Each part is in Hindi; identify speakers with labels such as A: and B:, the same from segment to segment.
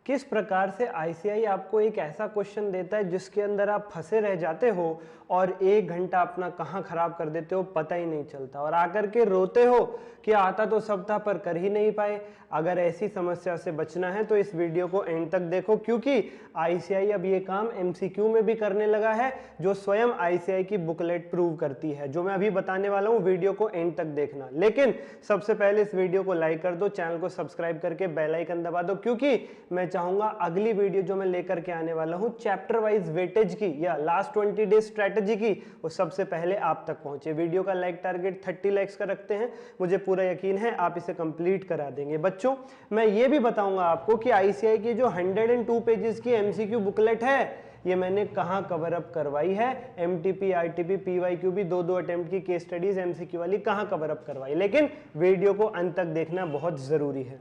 A: किस प्रकार से आईसीआई आपको एक ऐसा क्वेश्चन देता है जिसके अंदर आप फंसे रह जाते हो और 1 घंटा अपना कहाँ खराब कर देते हो पता ही नहीं चलता और आकर के रोते हो कि आता तो सब था पर कर ही नहीं पाए। अगर ऐसी समस्या से बचना है तो इस वीडियो को एंड तक देखो, क्योंकि आईसीआई अब ये काम एमसीक्यू में भी करने लगा है जो स्वयं आईसीआई की बुकलेट प्रूव करती है। जो मैं अभी बताने वाला हूँ वीडियो को एंड तक देखना, लेकिन सबसे पहले इस वीडियो को लाइक कर दो, चैनल को सब्सक्राइब करके बेल आइकन दबा दो, क्योंकि मैं चाहूंगा अगली वीडियो जो मैं लेकर के आने वाला हूं चैप्टर वाइज वेटेज की या लास्ट 20 डेज स्ट्रेटजी की, वो सबसे पहले आप तक पहुंचे। वीडियो का लाइक टारगेट 30 लाइक्स का रखते हैं, मुझे पूरा यकीन है आप इसे कंप्लीट करा देंगे। बच्चों मैं ये भी बताऊंगा आपको कि आईसीआई की जो 102 पेजेस की एमसीक्यू बुकलेट है ये मैंने कहां कवर अप करवाई है। एमटीपी, आरटीपी, पीवाईक्यू भी दो अटेम्प्ट की केस स्टडीज एमसीक्यू वाली कहां कवर अप करवाई, लेकिन वीडियो को अंत तक देखना बहुत जरूरी है।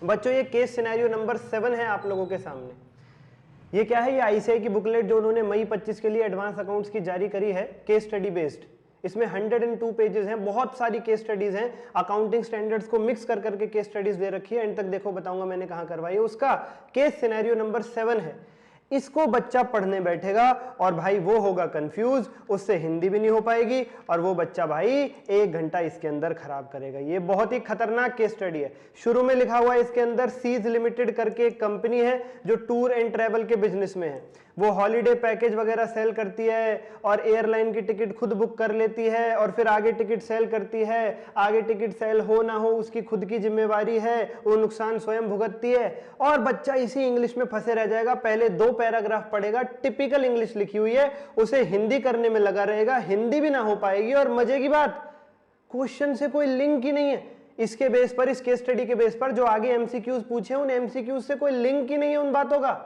A: बच्चों ये केस सिनेरियो नंबर 7 है आप लोगों के सामने। ये क्या है? ये आईसीआई की बुकलेट जो उन्होंने मई 25 के लिए एडवांस अकाउंट्स की जारी करी है, केस स्टडी बेस्ड। इसमें 102 पेजेस हैं, बहुत सारी केस स्टडीज हैं, अकाउंटिंग स्टैंडर्ड्स को मिक्स कर करके केस स्टडीज दे रखी है। एंड तक देखो, बताऊंगा मैंने कहां करवाई है। उसका केस सिनेरियो नंबर 7 है। इसको बच्चा पढ़ने बैठेगा और भाई वो होगा कंफ्यूज, उससे हिंदी भी नहीं हो पाएगी और वो बच्चा भाई 1 घंटा इसके अंदर खराब करेगा। ये बहुत ही खतरनाक केस स्टडी है। शुरू में लिखा हुआ है इसके अंदर सीज लिमिटेड करके एक कंपनी है जो टूर एंड ट्रेवल के बिजनेस में है। वो हॉलीडे पैकेज वगैरह सेल करती है और एयरलाइन की टिकट खुद बुक कर लेती है और फिर आगे टिकट सेल करती है। आगे टिकट सेल हो ना हो उसकी खुद की जिम्मेवारी है, वो नुकसान स्वयं भुगतती है और बच्चा इसी इंग्लिश में फंसे रह जाएगा। पहले 2 पैराग्राफ पढ़ेगा, टिपिकल इंग्लिश लिखी हुई है, उसे हिंदी करने में लगा रहेगा, हिंदी भी ना हो पाएगी और मजे की बात क्वेश्चन से कोई लिंक ही नहीं है। इसके बेस पर, इस केस स्टडी के बेस पर जो आगे एमसीक्यूज पूछे उन एमसीक्यूज से कोई लिंक ही नहीं है उन बातों का।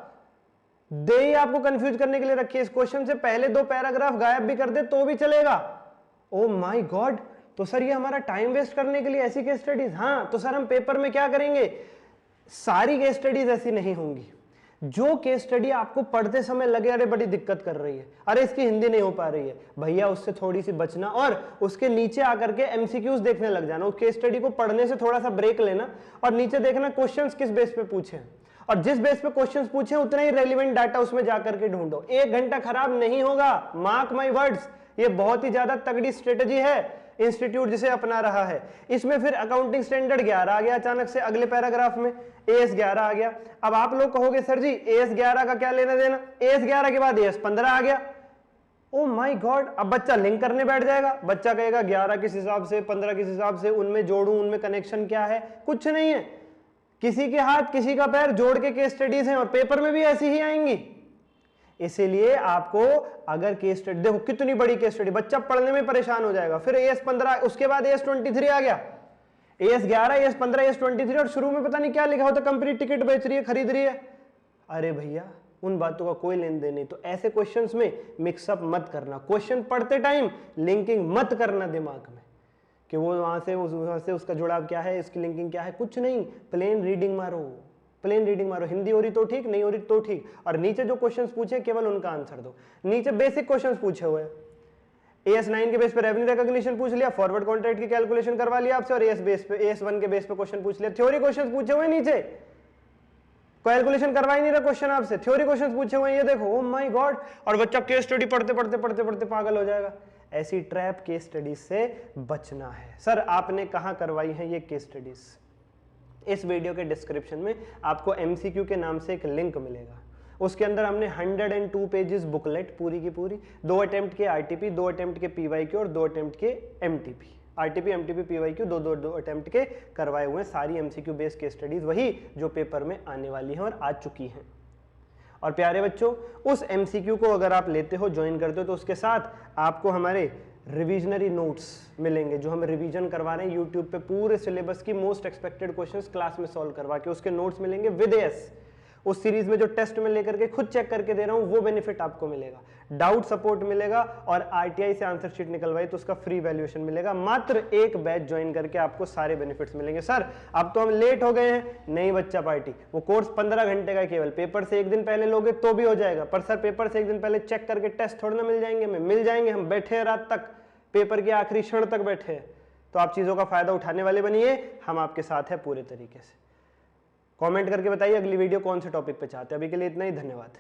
A: दे ही आपको कंफ्यूज करने के लिए रखी है। इस क्वेश्चन से पहले 2 पैराग्राफ गायब भी कर दे तो भी चलेगा। ओ माय गॉड, तो सर ये हमारा टाइम वेस्ट करने के लिए ऐसी केस स्टडीज? हाँ, तो सर हम पेपर में क्या करेंगे, सारी केस स्टडीज ऐसी नहीं होंगी। जो केस स्टडी आपको पढ़ते समय लगे अरे बड़ी दिक्कत कर रही है, अरे इसकी हिंदी नहीं हो पा रही है, भैया उससे थोड़ी सी बचना और उसके नीचे आकर के एमसीक्यूज देखने लग जाना। उस केस स्टडी को पढ़ने से थोड़ा सा ब्रेक लेना और नीचे देखना क्वेश्चंस किस बेस पे पूछे हैं और जिस बेस पे क्वेश्चंस पूछे उतना ही रेलिवेंट डाटा उसमें जाकर के ढूंढो। 1 घंटा खराब नहीं होगा, मार्क माय वर्ड्स। ये बहुत ही ज्यादा तगड़ी स्ट्रेटजी है इंस्टीट्यूट जिसे अपना रहा है। इसमें फिर अकाउंटिंग स्टैंडर्ड 11 आ गया अचानक से, अगले पैराग्राफ में एएस 11 आ गया। अब आप लोग कहोगे सर जी एएस 11 का क्या लेना देना, एएस 11 के बाद एएस 15 आ गया। ओ माय गॉड, अब बच्चा लिंक करने बैठ जाएगा। बच्चा कहेगा 11 किस हिसाब से, 15 किस हिसाब से, उनमें जोड़ूं, उनमें कनेक्शन क्या है? कुछ नहीं है। किसी के हाथ किसी का पैर जोड़ के केस स्टडीज हैं और पेपर में भी ऐसी ही आएंगी। इसीलिए आपको अगर केस स्टडी, देखो कितनी बड़ी केस स्टडी, बच्चा पढ़ने में परेशान हो जाएगा। फिर एएस 15, उसके बाद एएस 23 आ गया, एएस 11, एएस 15, एएस 23 और शुरू में पता नहीं क्या लिखा होता, कंपनी टिकट बेच रही है, खरीद रही है। अरे भैया उन बातों का कोई लेन देन नहीं। तो ऐसे क्वेश्चंस में मिक्सअप मत करना, क्वेश्चन पढ़ते टाइम लिंकिंग मत करना दिमाग में कि वो वहां से उसका जुड़ाव क्या है, इसकी लिंकिंग क्या है, कुछ नहीं। प्लेन रीडिंग मारो, प्लेन रीडिंग मारो। हिंदी हो रही तो ठीक, नहीं हो रही तो ठीक। और नीचे जो क्वेश्चंस पूछे केवल उनका आंसर दो। नीचे बेसिक क्वेश्चंस पूछे हुए, एएस 9 के बेस पे रेवेन्यू रिकॉग्निशन पूछ लिया, फॉरवर्ड कॉन्ट्रैक्ट की कैलकुलेशन करवा लिया आपसे और एएस 1 के बेस पे क्वेश्चन पूछ लिया। थ्योरी क्वेश्चंस पूछे हुए, नीचे कैलकुलेशन करवा ही नहीं रहा क्वेश्चन आपसे, थ्योरी क्वेश्चंस पूछे हुए, ये देखो। ओ माय गॉड, और बच्चा केस स्टडी पढ़ते पढ़ते पढ़ते पढ़ते पागल हो जाएगा। ऐसी ट्रैप केस स्टडीज से बचना है। सर आपने कहां करवाई है ये केस स्टडीज? इस वीडियो के डिस्क्रिप्शन में आपको एमसीक्यू के नाम से एक लिंक मिलेगा। उसके अंदर हमने 102 पेजेस बुकलेट पूरी की पूरी, 2 अटेम्प्ट के आरटीपी, 2 अटेम्प्ट के पीवाईक्यू और 2 अटेम्प्ट के MTP, RTP, MTP, PYQ, 2 attempt के करवाए हुए सारी एमसीक्यू बेस्ड केस स्टडीज, वही जो पेपर में आने वाली हैं और आ चुकी हैं। और प्यारे बच्चों, उस एमसीक्यू को अगर आप लेते हो, ज्वाइन करते हो, तो उसके साथ आपको हमारे रिविजनरी नोट्स मिलेंगे जो हम रिवीजन करवा रहे हैं यूट्यूब पे, पूरे सिलेबस की मोस्ट एक्सपेक्टेड क्वेश्चंस क्लास में सॉल्व करवा के उसके नोट्स मिलेंगे विद एस। उस सीरीज में जो टेस्ट में लेकर के खुद चेक करके दे रहा हूं वो बेनिफिट आपको मिलेगा, डाउट सपोर्ट मिलेगा और आरटीआई से आंसर शीट निकलवाई तो उसका फ्री वैल्यूएशन मिलेगा। मात्र 1 बैच ज्वाइन करके आपको सारे बेनिफिट्स मिलेंगे। सर अब तो हम लेट हो गए हैं, नहीं बच्चा पार्टी, वो कोर्स 15 घंटे का केवल, पेपर से 1 दिन पहले लोगे तो भी हो जाएगा। पर सर पेपर से 1 दिन पहले चेक करके टेस्ट थोड़ा ना मिल जाएंगे, मिल जाएंगे। हम बैठे हैं रात तक, पेपर के आखिरी क्षण तक बैठे हैं, तो आप चीजों का फायदा उठाने वाले बनिए, हम आपके साथ हैं पूरे तरीके से। कमेंट करके बताइए अगली वीडियो कौन से टॉपिक पे चाहते हैं। अभी के लिए इतना ही, धन्यवाद।